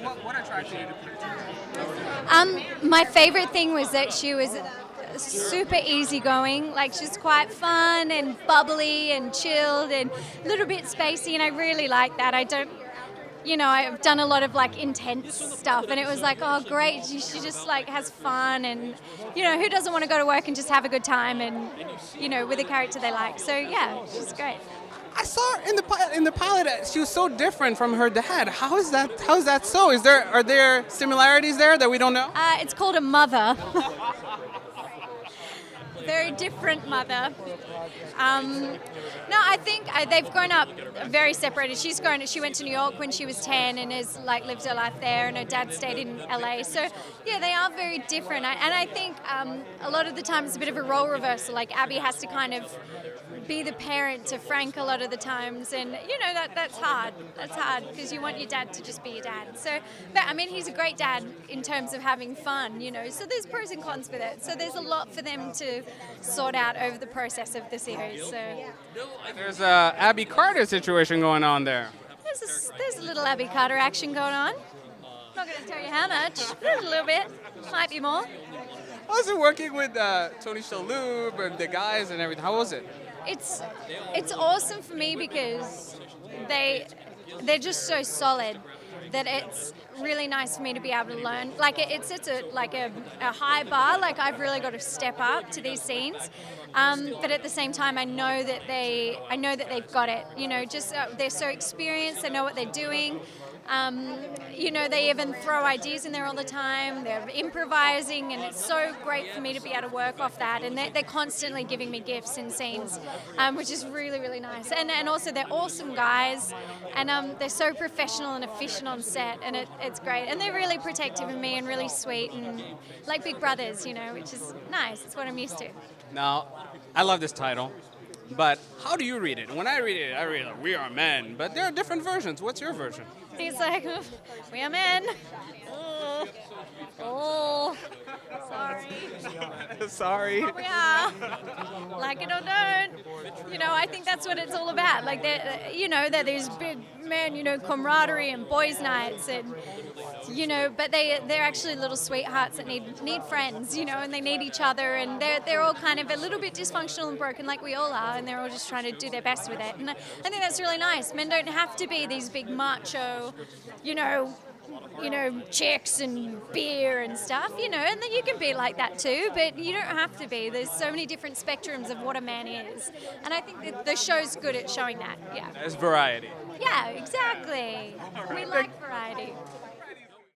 What attracted you to My favorite thing was that she was super easygoing. Like, she's quite fun and bubbly and chilled and a little bit spacey, and I really like that. I've done a lot of like intense stuff, and it was like, oh great, she just like has fun, and who doesn't want to go to work and just have a good time, and with a character they like. So yeah, she's great. I saw her in the pilot. She was so different from her dad. How is that? How is that so? Are there similarities there that we don't know? It's called a mother. Very different mother. No, I think they've grown up very separated. She went to New York when she was 10 and has like lived her life there, and her dad stayed in LA. So yeah, they are very different. And I think a lot of the time it's a bit of a role reversal. Like Abby has to kind of be the parent to Frank a lot of the times, and that's hard. That's hard because you want your dad to just be your dad. So, but I mean, he's a great dad in terms of having fun. So there's pros and cons with it. So there's a lot for them to sort out over the process of the series. So There's a Abby Carter situation going on there. there's a little Abby Carter action going on. Not going to tell you how much. There's a little bit. Might be more. How was it working with Tony Shalhoub and the guys and everything? How was it? It's awesome for me because they're just so solid that it's really nice for me to be able to learn. Like it's a high bar. Like I've really got to step up to these scenes, but at the same time, I know that they've got it. They're so experienced. They know what they're doing. They even throw ideas in there all the time. They're improvising, and it's so great for me to be able to work off that. And they're constantly giving me gifts in scenes, which is really, really nice. And also they're awesome guys, and they're so professional and efficient on set, and it's great. And they're really protective of me and really sweet and like big brothers, which is nice. It's what I'm used to. Now, I love this title, but how do you read it? When I read it, like, we are men, but there are different versions. What's your version? He's like, we are men. Oh, sorry. Sorry. We are. Like it or don't. I think that's what it's all about. Like, they're these big men, camaraderie and boys' nights, and, but they're actually little sweethearts that need friends, and they need each other, and they're all kind of a little bit dysfunctional and broken like we all are, and they're all just trying to do their best with it. And I think that's really nice. Men don't have to be these big macho, chicks and beer and stuff, and then you can be like that too, but you don't have to be. There's so many different spectrums of what a man is, and I think that the show's good at showing that. Yeah. There's variety. Yeah, exactly. We